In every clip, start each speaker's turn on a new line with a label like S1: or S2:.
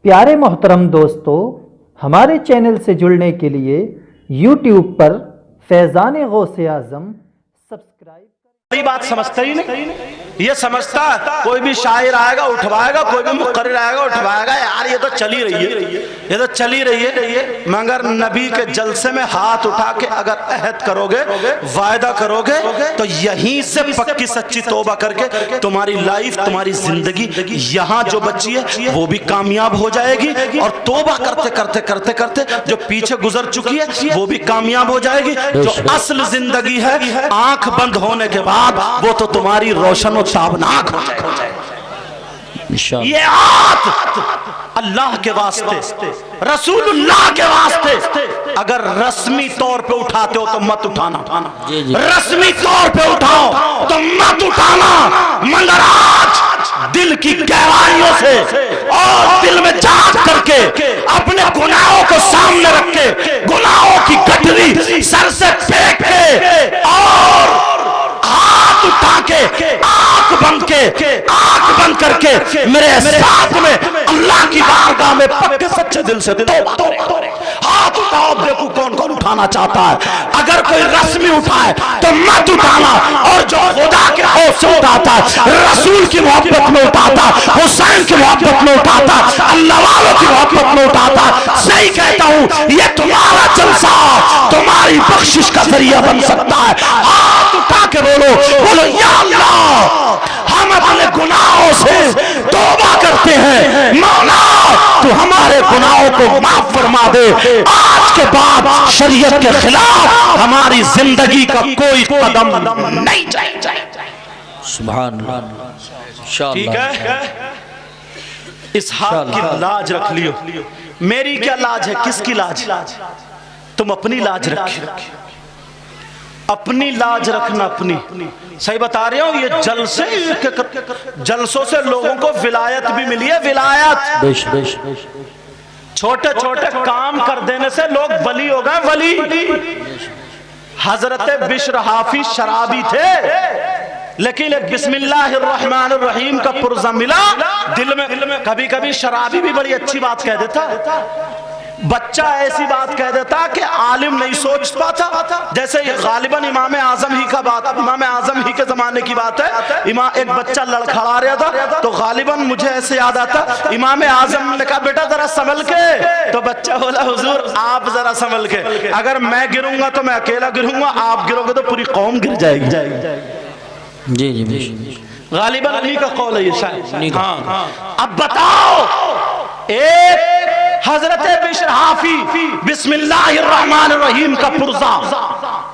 S1: प्यारे मोहतरम दोस्तों, हमारे चैनल से जुड़ने के लिए यूट्यूब पर फैज़ान गौसे आज़म सब्सक्राइब।
S2: बड़ी बात समझता ही नहीं। ये समझता कोई भी शायर आएगा उठवाएगा, कोई भी मुक़र्रिर आएगा उठवाएगा, यार ये तो चली रही है, ये तो चली रही है। मगर नबी के जलसे में हाथ उठा के अगर अहद करोगे, वायदा करोगे, तो यहीं से पक्की सच्ची तौबा करके तुम्हारी लाइफ, तुम्हारी जिंदगी यहाँ जो बची है वो भी कामयाब हो जाएगी, और तौबा करते करते करते करते जो पीछे गुजर चुकी है वो भी कामयाब हो जाएगी। जो असल जिंदगी है आंख बंद होने के बाद वो तो तुम्हारी रोशन और ताबनाक हो जाएगी। ये आत अल्लाह के वास्ते, रसूलुल्लाह के वास्ते अगर रस्मी तौर पे उठाते हो तो मत उठाना, रस्मी तौर पे उठाओ तो मत उठाना, मगर आज दिल की गहराइयों से और दिल में जांच करके अपने गुनाहों को सामने रख के, गुनाहों की गठरी सर से फेंक के और हाथ उठा के आंख बंद करके मेरे साथ में अल्लाह की बारगाह में पक्के सच्चे दिल से तौबा करें। हाथ उठाओ, देखो कौन कौन उठाना चाहता है। अगर कोई रस्मी उठाए तो मत उठाना, और जो खुदा के खौफ से उठाता है, रसूल की मोहब्बत में उठाता, हुसैन की मोहब्बत में उठाता, अल्लाह वालों की मोहब्बत में उठाता, सही कहता हूं, ये तुम्हारा जलसा तुम्हारी बख्शिश का जरिया बन सकता है। हाथ उठा के बोलो या अल्लाह, हम अपने गुनाहों से तौबा करते हैं, मौला तू हमारे गुनाहों को माफ फरमा दे। आज के बाद शरीयत के खिलाफ हमारी जिंदगी का कोई कदम नहीं जाएगा।
S3: सुभान अल्लाह।
S2: ठीक है, इस हाथ की लाज रख लियो। मेरी क्या लाज है, किसकी लाज? तुम अपनी लाज रखो, अपनी लाज रखना अपनी। सही बता रहे हो, ये जलसों से लोगों को विलायत भी मिली है, विलायत। छोटे छोटे काम कर देने से लोग वली हो गए, वली। हजरत बिश्र हाफिज शराबी थे, लेकिन एक बिस्मिल्लाहिर्रहमानिर्रहीम का पुर्जा मिला दिल में। कभी कभी शराबी भी बड़ी अच्छी बात कह देता, बच्चा ऐसी बात कह देता कि आलिम नहीं सोच पाता। जैसे गालिबन इमाम आजम ही का बात, इमाम आजम ही के जमाने की बात है। एक बच्चा लड़खड़ा रहा था, तो गालिबन मुझे ऐसे याद आता, इमाम आजम ने कहा बेटा जरा संभल के, तो बच्चा बोला हुजूर आप जरा संभल के, अगर मैं गिरूंगा तो मैं अकेला गिरूंगा, आप गिरोगे तो पूरी कौम गिर जाएगी।
S3: जी जी,
S2: गालिबन अली का कौल है ये शायद। हाँ, अब बताओ, एक हजरत बिश्र हाफी बिस्मिल्लाहिर्रहमानिर्रहीम का पुर्जा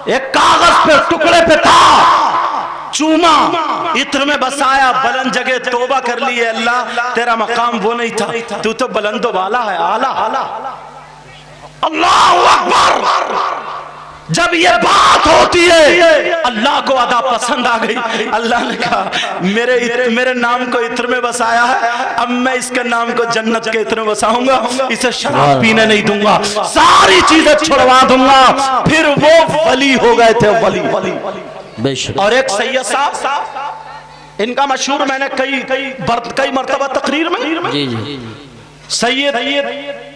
S2: एक कागज पे टुकड़े पे था, चूमा, इत्र में बसाया, बुलंद जगह तौबा कर ली है, अल्लाह तेरा मकाम वो नहीं था, तू तो बुलंद वाला है, आला। अल्लाहू अकबर। जब ये बात होती है अल्लाह को अदा पसंद आ गई। अल्लाह ने कहा मेरे नाम को इत्र में बसाया है, अब मैं इसके नाम को जन्नत के इत्र में बसाऊंगा, इसे शराब पीने नहीं दूंगा, सारी चीजें छुड़वा दूंगा। फिर वो वली हो गए थे, वली। और एक सैयद साहब, इनका मशहूर मैंने कई मर्तबा तकरीर में, सैयद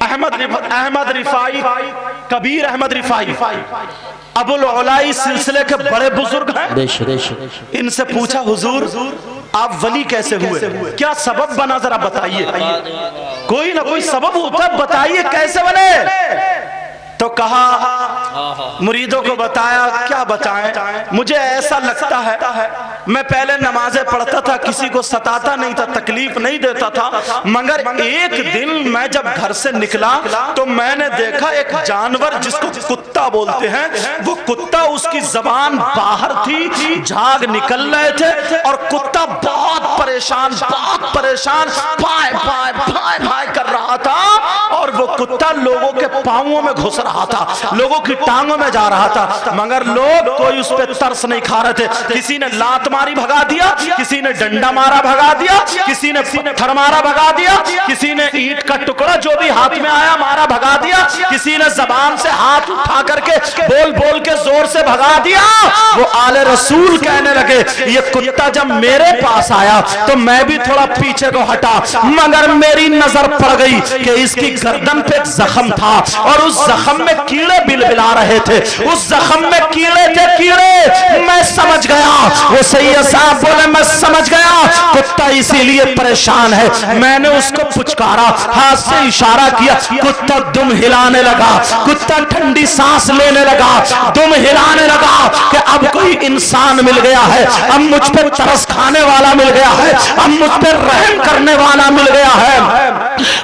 S2: अहमद रिफाई, कबीर अहमद रिफाई, अबुल उलाई सिलसिले के बड़े बुजुर्ग हैं। इनसे पूछा हुजूर आप वली कैसे हुए, क्या सबब बना, जरा बताइए। कोई ना कोई सबब होता है, बताइए कैसे बने। तो कहा, मुरीदों को बताया, क्या बताएं, मुझे ऐसा लगता है मैं पहले नमाजें पढ़ता था, किसी को सताता नहीं था, तकलीफ नहीं देता था, मगर एक दिन मैं जब घर से निकला तो मैंने देखा एक जानवर जिसको कुत्ता बोलते हैं, वो कुत्ता, उसकी जबान बाहर थी, झाग निकल रहे थे, और कुत्ता बहुत परेशान भाई कर रहा था, और वो कुत्ता कुत्ता लोगों के पांवों में घुस रहा था, लोगों की टांगों में जा रहा था, मगर लोग कोई उस पर तरस नहीं खा रहे थे। किसी ने लात मारी भगा दिया, किसी ने डंडा मारा भगा दिया, किसी ने पत्थर मारा भगा दिया, किसी ने ईंट का टुकड़ा जो भी हाथ में आया मारा भगा दिया, किसी ने जबान से हाथ उठा करके बोल बोल के जोर से भगा दिया। वो आले रसूल कहने लगे ये कुत्ता जब मेरे पास आया तो मैं भी थोड़ा पीछे को हटा, मगर मेरी नजर पड़ गई कि इसकी गर्दन पे एक जख्म था और उस जख्म में कीड़े बिलबिला रहे थे, उस जख्म में कीड़े थे, कीड़े। मैं समझ गया, वो सैयद साहब बोले मैं समझ गया कुत्ता इसीलिए परेशान है। मैंने उसको पुचकारा, हाथ से इशारा किया, कुत्ता दुम हिलाने लगा, कुत्ता ठंडी सांस लेने लगा, दुम हिलाने लगा कि अब कोई इंसान मिल गया है, अब मुझ पर तरस खाने वाला मिल गया है, अब मुझ पर रहम करने वाला मिल गया है।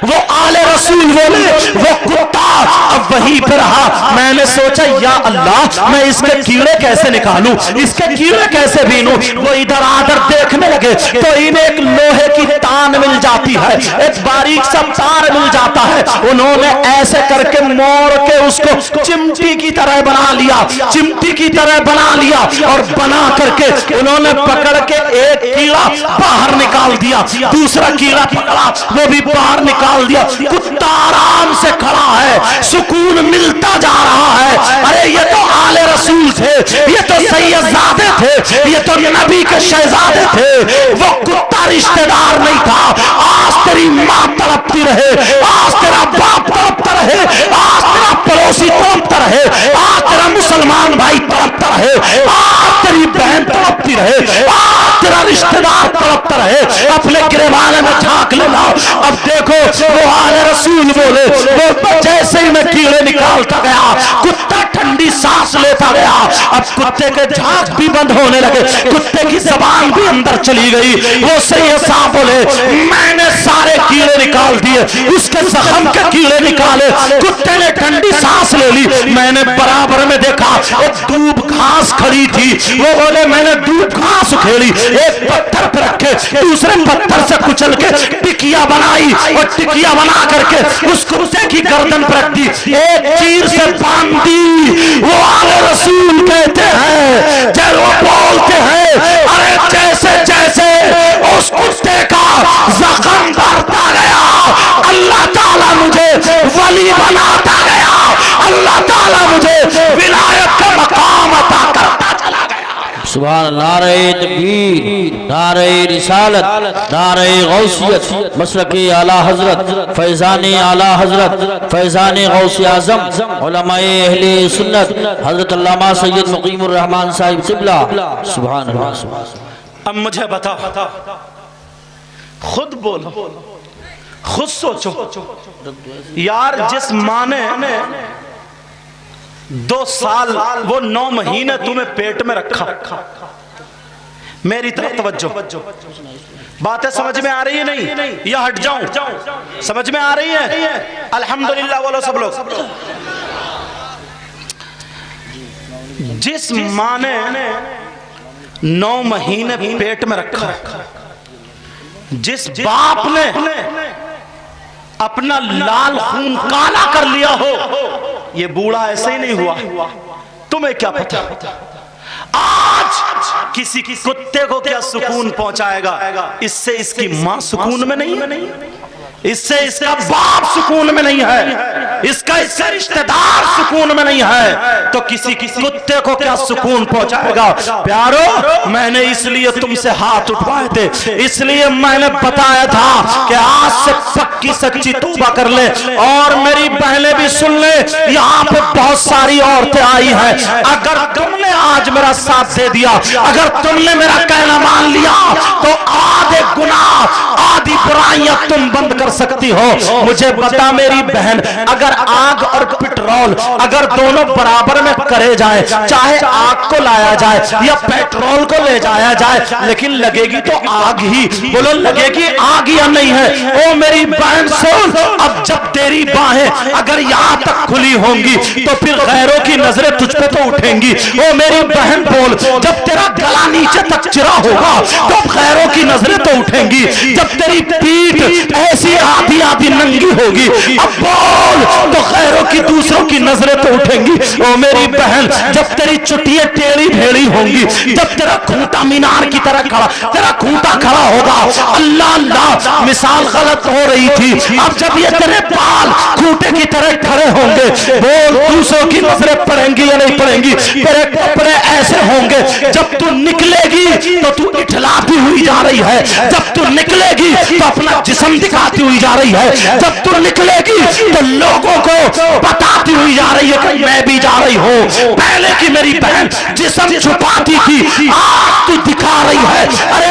S2: वो आले रसूल बोले वो कुत्ता अब वहीं पे रहा। मैंने सोचा या अल्लाह मैं इसके कीड़े कैसे निकालूं, इसके कीड़े कैसे बीनूं। वो इधर आधर देखने लगे तो इन्हें एक लोहे की तान मिल जाती है, एक बारीक सा तार मिल जाता है। उन्होंने ऐसे करके मोड़ के उसको चिमटी की तरह बना लिया, चिमटी की तरह बना लिया और बना करके उन्होंने पकड़ के एक कीड़ा बाहर निकाल दिया, दूसरा कीड़ा पकड़ा वो भी बाहर निकाल दिया। कुत्ता आराम से खड़ा है, सुकून मिलता जा रहा है। अरे ये तो आले रसूल थे, ये तो सैयदजादे थे, ये तो नबी के शहजादे थे। वो कुत्ता रिश्तेदार नहीं था। आज तेरी माँ तड़पती रहे, आज तेरा बाप तड़पता रहे, आज तेरा पड़ोसी तड़पता रहे, आज तेरा मुसलमान भाई तड़पता रहे, आज तेरी बहन तड़पती रहे, आज तेरा रिश्तेदार तड़पता रहे। अपने गिरबाने में झांक लेना। अब देखो वो आले रसूल बोले वो जैसे ही मैं कीड़े निकालता गया कुत्ता ठंडी सांस लेता गया। अब कुत्ते के झांक भी बंद होने लगे, कुत्ते की जबान भी अंदर चली गई। वो सैयद साहब बोले मैंने सारे कीड़े निकाल दिए, उसके जख्म के कीड़े निकाले, कुत्ते ने ठंडी सांस ले ली। मैंने बराबर में देखा एक दूब घास खड़ी थी, वो बोले मैंने दूब घास उखेड़ी, एक पत्थर पर रखे, दूसरे पत्थर से कुचल के टिकिया बनाई और टिकिया बना करके उस कुत्ते की गर्दन पर रख दी, एक चीर से बांध दी। वो आले रसूल कहते हैं जब वो बोलते हैं अरे जैसे जैसे उस कुत्ते का जख्म बढ़ता गया अल्लाह ताला मुझे वली बनाता गया, अल्लाह ताला मुझे विलायत का मकाम अता करता चला गया।
S3: सुभान नारे तकबीर, नारे रिसालत, नारे गौसियत, मसलके आला हजरत, फैजाने आला हजरत, फैजाने गौस आजम, उलमाए अहले सुन्नत हजरत अल्लामा सैयद मुकीमुर रहमान साहिब क़िबला। सुभान अल्लाह।
S2: अब मुझे बता, खुद बोलो, खुद सोचो यार, जिस माँ ने 2 साल वो 9 महीने तुम्हें पेट में रखा, मेरी तरफ तवज्जो, बातें समझ में आ रही है नहीं या हट जाऊं? समझ में आ रही है? अल्हम्दुलिल्लाह बोलो सब लोग। जिस माँ ने 9 महीने पेट में रखा, जिस बाप ने अपना लाल खून काला कर लिया हो, ये बूढ़ा ऐसे ही नहीं हुआ, तुम्हें क्या पता आज किसी कुत्ते को क्या सुकून पहुंचाएगा, इससे इसकी मां सुकून में नहीं है, इससे इसका बाप सुकून में नहीं है, इससे रिश्तेदार सुकून में नहीं है, तो किसी कुत्ते को क्या सुकून पहुंचाएगा? प्यारो, मैंने इसलिए तुमसे हाथ उठवाए थे, इसलिए मैंने बताया था कि आज से पक्की सच्ची तौबा कर ले। और मेरी बहनें भी सुन ले, यहाँ पे बहुत सारी औरतें आई हैं, अगर तुमने आज मेरा साथ दे दिया, अगर तुमने मेरा कहना मान लिया, तो आधे गुनाह आधी बुराइयां तुम बंद कर सकती हो। मुझे बता मेरी बहन, अगर आग और पेट्रोल अगर दोनों बराबर में करे जाए, चाहे आग को लाया जाए या पेट्रोल को ले जाया जाए, लेकिन लगेगी तो आग ही। बोलो लगेगी आग या नहीं है? ओ मेरी बहन सुन, अब जब तेरी बाहें अगर यहाँ तक खुली होंगी तो फिर गैरों की नजरें तुझ पे तो उठेंगी। ओ मेरी बहन बोल, जब तेरा गला नीचे तक चिरा होगा तो गैरों की नजरें तो उठेंगी। जब तेरी पीठ ऐसी आधी आधी नंगी ننگی ہوگی اب بول تو غیروں کی دوسروں کی نظریں تو اٹھیں گی. او میری بہن جب تیری چٹیاں ٹیڑھی بھیڑی ہوں گی, جب تیرا کھوٹا مینار کی طرح کھڑا, تیرا کھوٹا کھڑا ہوگا, اللہ اللہ مثال غلط ہو رہی تھی, اب جب یہ تیرے بال کھوٹے کی طرح کھڑے ہوں گے, بول دوسروں کی نظریں پڑیں گی یا نہیں پڑیں گی؟ تیرے کپڑے ایسے ہوں گے جب تو نکلے گی تو تو اٹھلاتی ہوئی جا رہی ہے, جب تو نکلے گی تو اپنا جسم دکھاتی ہوئی جا رہی ہے, جب تو نکلے گی تو لوگوں کو بتاتی ہوئی جا رہی ہے کہ میں بھی جا رہی ہوں. پہلے کی میری بہن جسم چھپاتی تھی, آج تو دکھا رہی ہے. ارے